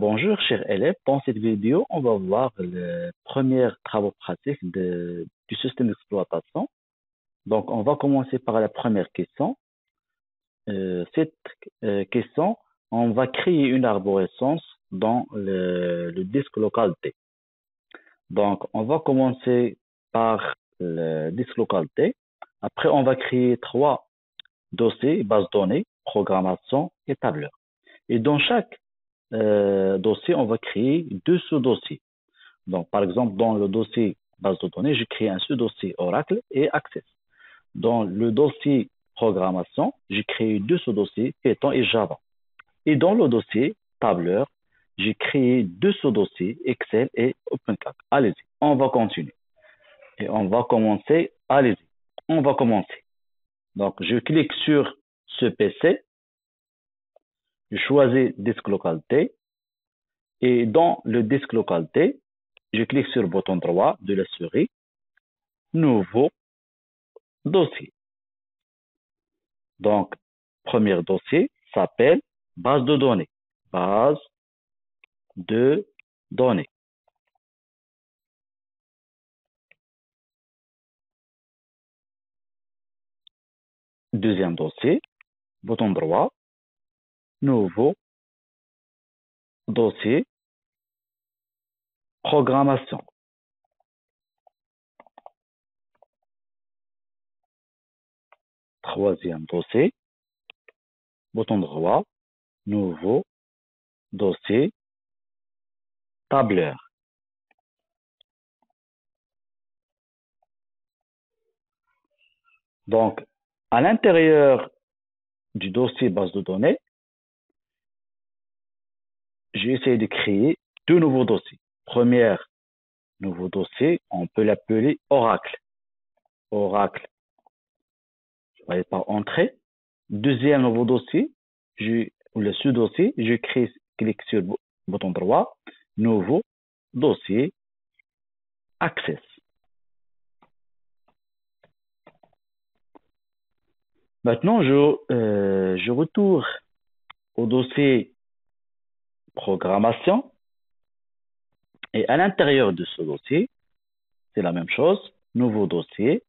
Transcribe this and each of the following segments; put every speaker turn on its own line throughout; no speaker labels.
Bonjour, chers élèves. Dans cette vidéo, on va voir les premiers travaux pratiques du système d'exploitation. Donc, on va commencer par la première question. Cette question, on va créer une arborescence dans le disque local T. Donc, on va commencer par le disque local T. Après, on va créer trois dossiers, base données, programmation et tableur. Et dans chaque dossier, on va créer deux sous-dossiers. Donc, par exemple, dans le dossier base de données, j'ai créé un sous-dossier Oracle et Access. Dans le dossier programmation, j'ai créé deux sous-dossiers Python et Java. Et dans le dossier tableur, j'ai créé deux sous-dossiers Excel et OpenCalc. Allez-y, on va continuer. Et on va commencer. Allez-y, on va commencer. Donc, je clique sur ce PC. Je choisis disque local T. Et dans le disque local T, je clique sur le bouton droit de la souris, nouveau dossier. Donc, premier dossier s'appelle base de données. Base de données. Deuxième dossier, bouton droit, nouveau dossier, programmation. Troisième dossier, bouton droit, nouveau dossier, tableur. Donc, à l'intérieur du dossier base de données, j'ai essayé de créer deux nouveaux dossiers. Premier nouveau dossier, on peut l'appeler Oracle. Oracle, je vais par entrée. Deuxième nouveau dossier, le sous-dossier, je clique sur le bouton droit, nouveau dossier, Access. Maintenant, je retourne au dossier programmation et à l'intérieur de ce dossier, c'est la même chose, nouveau dossier,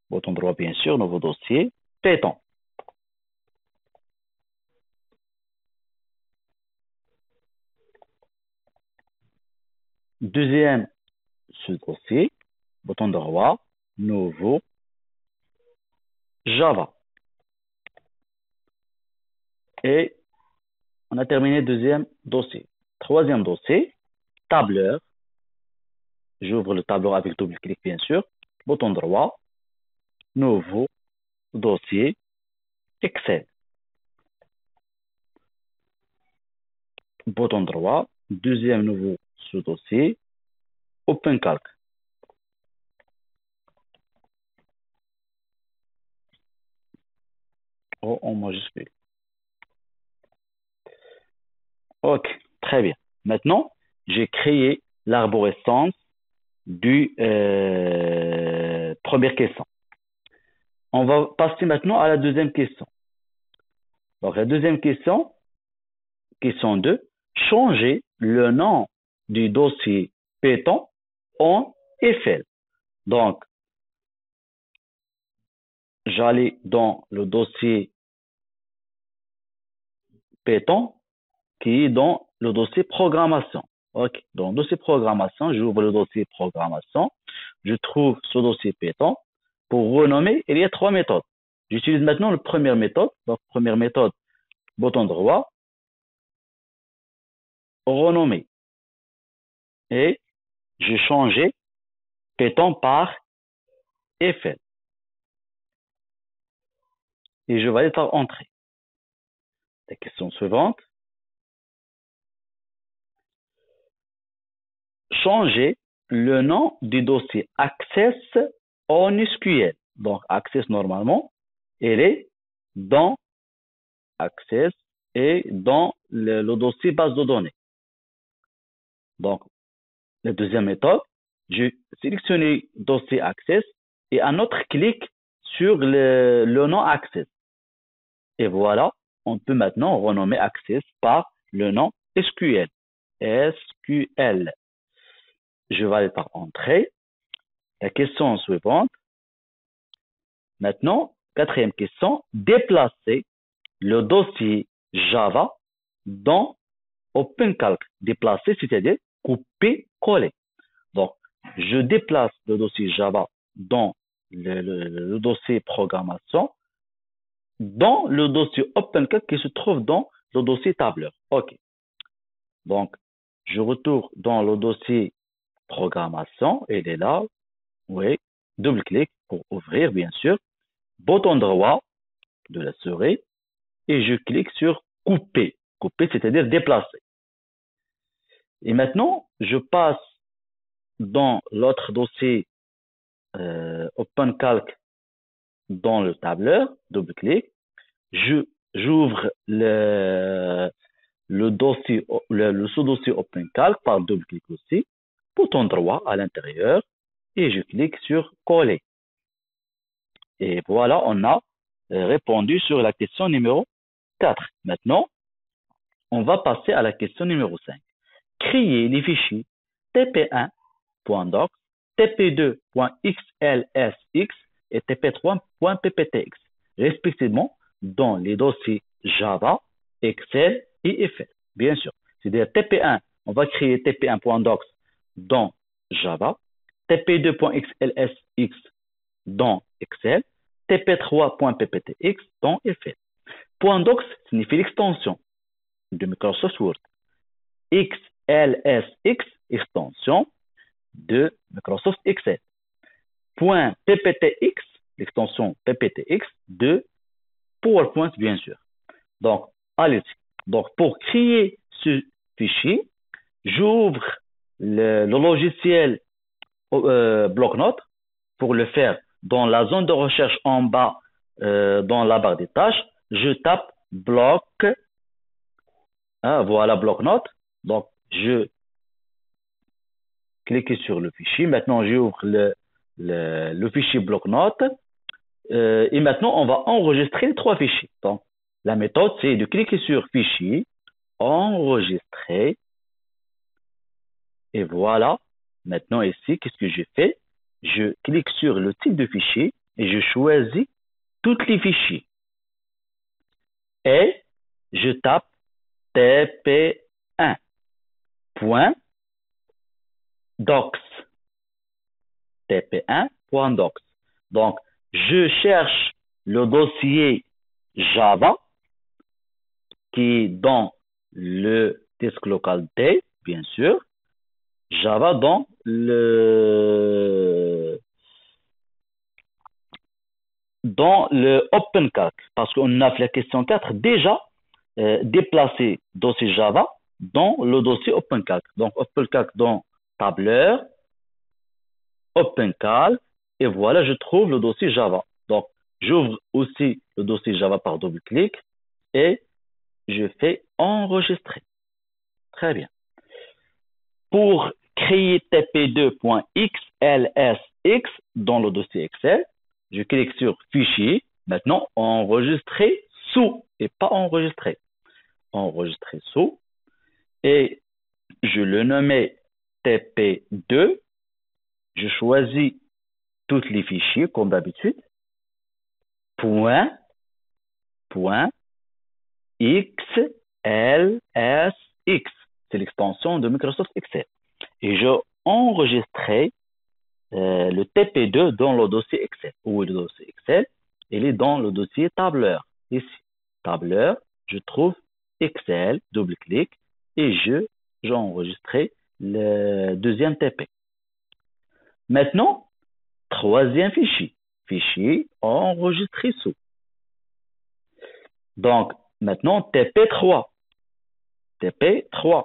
bouton droit bien sûr, nouveau dossier, Python. Deuxième sous-dossier, bouton droit, nouveau, Java. Et on a terminé le deuxième dossier. Troisième dossier, tableur. J'ouvre le tableur avec double clic, bien sûr. Bouton droit, nouveau dossier, Excel. Bouton droit, deuxième nouveau sous-dossier, OpenCalc. En majuscule. Ok, très bien. Maintenant, j'ai créé l'arborescence du première question. On va passer maintenant à la deuxième question. Donc, la deuxième question, question 2, changer le nom du dossier Python en Eiffel. Donc, j'allais dans le dossier Python qui est dans le dossier programmation. Ok, dans le dossier programmation, j'ouvre le dossier programmation, je trouve ce dossier Python. Pour renommer, il y a trois méthodes. J'utilise maintenant la première méthode. Donc, première méthode, bouton droit, renommer. Et j'ai changé Python par Eiffel. Et je vais par entrée. La question suivante. Changer le nom du dossier Access en SQL. Donc, Access, normalement, elle est dans Access et dans le dossier base de données. Donc, la deuxième méthode, je sélectionne le dossier Access et un autre clic sur le nom Access. Et voilà, on peut maintenant renommer Access par le nom SQL. SQL. Je vais aller par entrée. La question suivante. Maintenant, quatrième question. Déplacer le dossier Java dans OpenCalc. Déplacer, c'est-à-dire couper, coller. Donc, je déplace le dossier Java dans le dossier programmation, dans le dossier OpenCalc qui se trouve dans le dossier tableur. OK. Donc, je retourne dans le dossier programmation. Il est là. Oui. Double-clic pour ouvrir, bien sûr. Bouton droit de la souris. Et je clique sur couper. Couper, c'est-à-dire déplacer. Et maintenant, je passe dans l'autre dossier OpenCalc dans le tableur, double-clic, j'ouvre le dossier, le sous-dossier OpenCalc par double-clic aussi, bouton droit à l'intérieur, et je clique sur coller. Et voilà, on a répondu sur la question numéro 4. Maintenant, on va passer à la question numéro 5. Créer les fichiers tp1.doc, tp2.xlsx et tp3.pptx, respectivement dans les dossiers Java, Excel et Excel. Bien sûr. C'est-à-dire tp1, on va créer tp1.docs dans Java, tp2.xlsx dans Excel, tp3.pptx dans Excel. .docs signifie l'extension de Microsoft Word. XLSX, extension de Microsoft Excel. .pptx, l'extension PPTX de PowerPoint, bien sûr. Donc, allez-y. Donc, pour créer ce fichier, j'ouvre le logiciel bloc-notes. Pour le faire, dans la zone de recherche en bas, dans la barre des tâches, je tape bloc. Voilà, bloc-notes. Donc, je clique sur le fichier. Maintenant, j'ouvre le fichier bloc-notes. Et maintenant, on va enregistrer les 3 fichiers. Donc, la méthode, c'est de cliquer sur fichier, enregistrer. Et voilà. Maintenant, ici, qu'est-ce que j'ai fait? Je clique sur le type de fichier et je choisis tous les fichiers. Et je tape tp1.docs. tp1.docs. Donc, je cherche le dossier Java qui est dans le disque local D, bien sûr. Java dans le OpenCalc, parce qu'on a fait la question 4 déjà déplacer dossier Java dans le dossier OpenCalc. Donc OpenCalc dans tableur, OpenCalc, et voilà, je trouve le dossier Java. Donc j'ouvre aussi le dossier Java par double-clic et je fais enregistrer. Très bien. Pour créer tp2.xlsx dans le dossier Excel, je clique sur fichier. Maintenant, enregistrer sous et pas enregistrer. Enregistrer sous. Et je le nommais tp2. Je choisis tous les fichiers comme d'habitude. .xlsx. C'est l'extension de Microsoft Excel. Et je enregistrais le TP2 dans le dossier Excel. Où est le dossier Excel? Il est dans le dossier tableur. Ici, tableur, je trouve Excel, double-clic, et j'ai enregistré le deuxième TP. Maintenant, troisième fichier. Fichier enregistré sous. Donc, maintenant, TP3. TP3.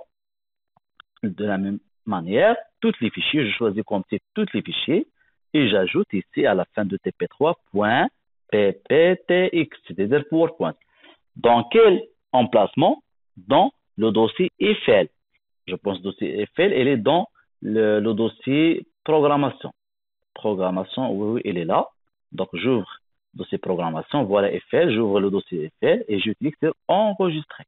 De la même manière, tous les fichiers, je choisis comme type tous les fichiers et j'ajoute ici à la fin de tp3.pptx, c'est-à-dire PowerPoint. Dans quel emplacement? Dans le dossier Eiffel. Je pense que le dossier Eiffel, il est dans le dossier programmation. Programmation, oui, il est là. Donc, j'ouvre le dossier programmation, voilà Eiffel, j'ouvre le dossier Eiffel et je clique sur enregistrer.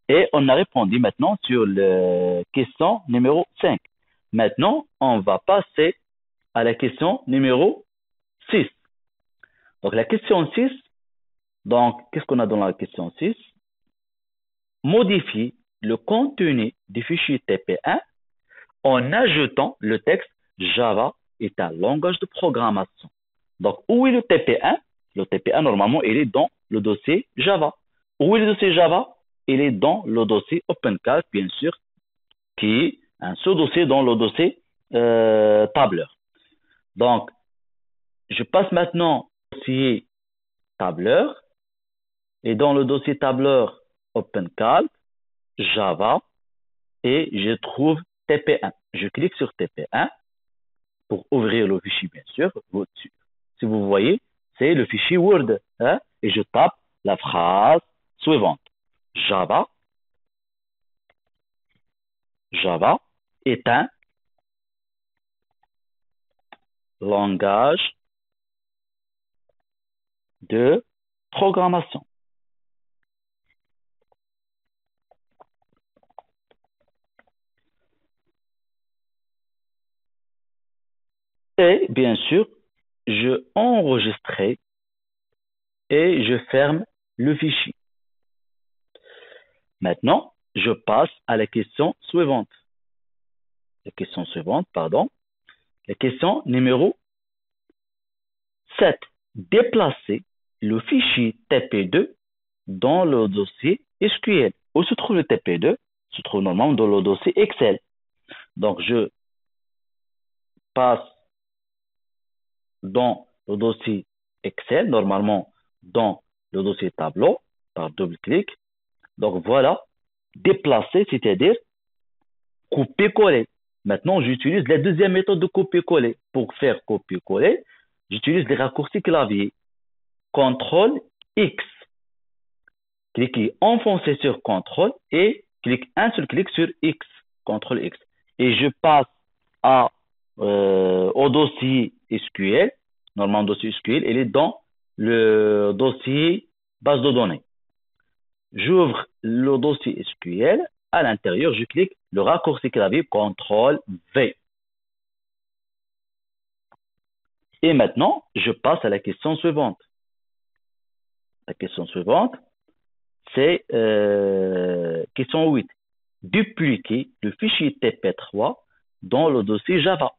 Et on a répondu maintenant sur la question numéro 5. Maintenant, on va passer à la question numéro 6. Donc, la question 6, donc, qu'est-ce qu'on a dans la question 6? Modifie le contenu du fichier TP1 en ajoutant le texte Java est un langage de programmation. Donc, où est le TP1? Le TP1, normalement, il est dans le dossier Java. Où est le dossier Java? Il est dans le dossier OpenCalc, bien sûr, qui est un sous-dossier dans le dossier tableur. Donc, je passe maintenant au dossier tableur et dans le dossier tableur OpenCalc, Java, et je trouve TP1. Je clique sur TP1 pour ouvrir le fichier, bien sûr. Si vous voyez, c'est le fichier Word. Hein, et je tape la phrase suivante. Java est un langage de programmation. Et bien sûr, je enregistre et je ferme le fichier. Maintenant, je passe à la question suivante. La question suivante, pardon. La question numéro 7. Déplacer le fichier TP2 dans le dossier SQL. Où se trouve le TP2? Se trouve normalement dans le dossier Excel. Donc, je passe dans le dossier Excel, normalement dans le dossier tableau, par double-clic. Donc, voilà, déplacer, c'est-à-dire copier-coller. Maintenant, j'utilise la deuxième méthode de copier-coller. Pour faire copier-coller, j'utilise les raccourcis clavier. CTRL X. Cliquez enfoncé sur CTRL et un seul clic sur X. CTRL X. Et je passe au dossier SQL. Normalement, le dossier SQL, il est dans le dossier base de données. J'ouvre le dossier SQL. À l'intérieur, je clique le raccourci clavier CTRL V. Et maintenant, je passe à la question suivante. La question suivante, c'est question 8. Dupliquer le fichier TP3 dans le dossier Java.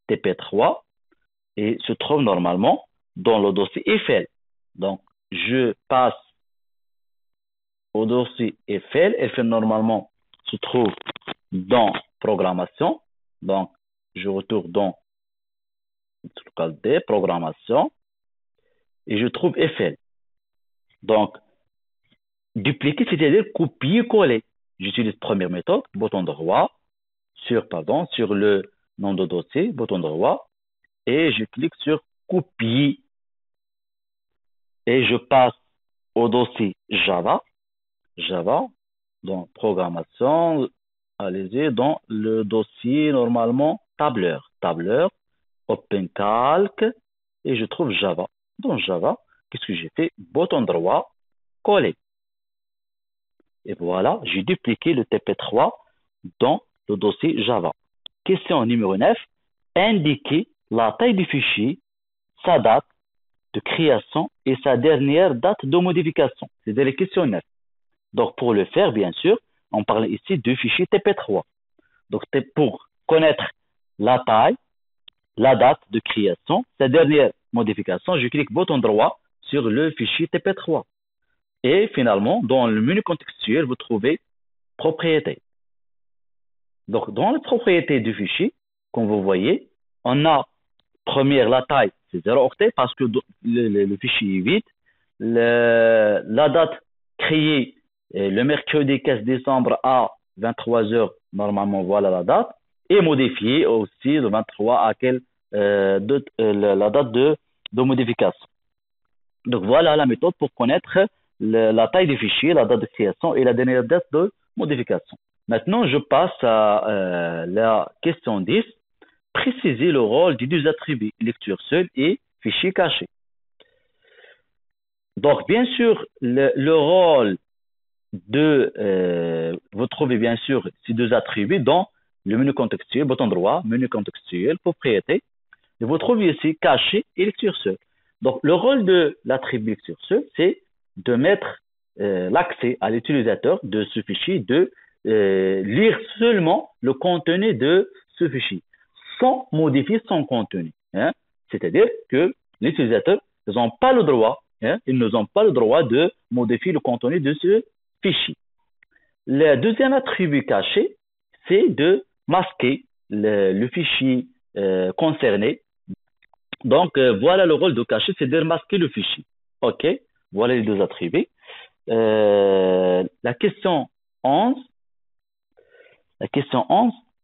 TP3 et se trouve normalement dans le dossier FL. Donc, je passe au dossier FL. FL normalement se trouve dans programmation. Donc, je retourne dans le cas des programmations et je trouve FL. Donc, dupliquer, c'est-à-dire copier-coller. J'utilise première méthode, bouton droit, sur le nom de dossier, bouton droit, et je clique sur copier. Et je passe au dossier Java, dans programmation, allez-y, dans le dossier normalement tableur, OpenCalc, et je trouve Java. Dans Java, qu'est-ce que j'ai fait? Bouton droit, coller. Et voilà, j'ai dupliqué le TP3 dans le dossier Java. Question numéro 9. Indiquer la taille du fichier, sa date de création et sa dernière date de modification. C'est la question 9. Donc, pour le faire, bien sûr, on parle ici du fichier TP3. Donc, pour connaître la taille, la date de création, sa dernière modification, je clique bouton droit sur le fichier TP3. Et finalement, dans le menu contextuel, vous trouvez propriétés. Donc, dans les propriétés du fichier, comme vous voyez, on a première la taille, c'est 0 octet parce que le fichier est vide. La date créée le mercredi 15 décembre à 23h, normalement, voilà la date. Et modifiée aussi le 23 à la date de modification. Donc, voilà la méthode pour connaître la taille du fichier, la date de création et la dernière date de modification. Maintenant, je passe à la question 10. Préciser le rôle des deux attributs, lecture seule et fichier caché. Donc, bien sûr, le rôle vous trouvez bien sûr ces deux attributs dans le menu contextuel, bouton droit, menu contextuel, propriété. Et vous trouvez ici caché et lecture seule. Donc, le rôle de l'attribut lecture seule, c'est de mettre l'accès à l'utilisateur de ce fichier, de lire seulement le contenu de ce fichier, sans modifier son contenu. Hein. C'est-à-dire que les utilisateurs n'ont pas le droit, hein, ils n'ont pas le droit de modifier le contenu de ce fichier. Le deuxième attribut caché, c'est de masquer le fichier concerné. Donc, voilà le rôle de caché, c'est de masquer le fichier. OK, voilà les deux attributs. La question 11,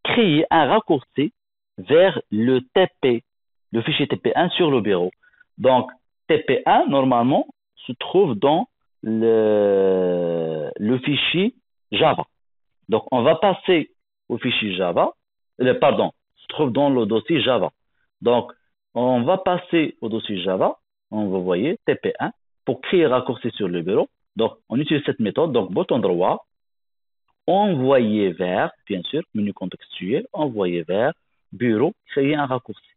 créer un raccourci vers le TP, le fichier TP1 sur le bureau. Donc, TP1, normalement, se trouve dans le fichier Java. Donc, on va passer au fichier Java, pardon, se trouve dans le dossier Java. Donc, on va passer au dossier Java, on va voyer TP1 pour créer un raccourci sur le bureau. Donc, on utilise cette méthode, donc bouton droit, envoyer vers, bien sûr, menu contextuel, envoyer vers, bureau, créer un raccourci.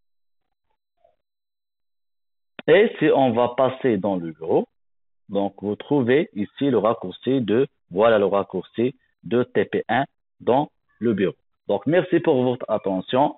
Et si on va passer dans le bureau, donc vous trouvez ici le raccourci voilà le raccourci de TP1 dans le bureau. Donc merci pour votre attention.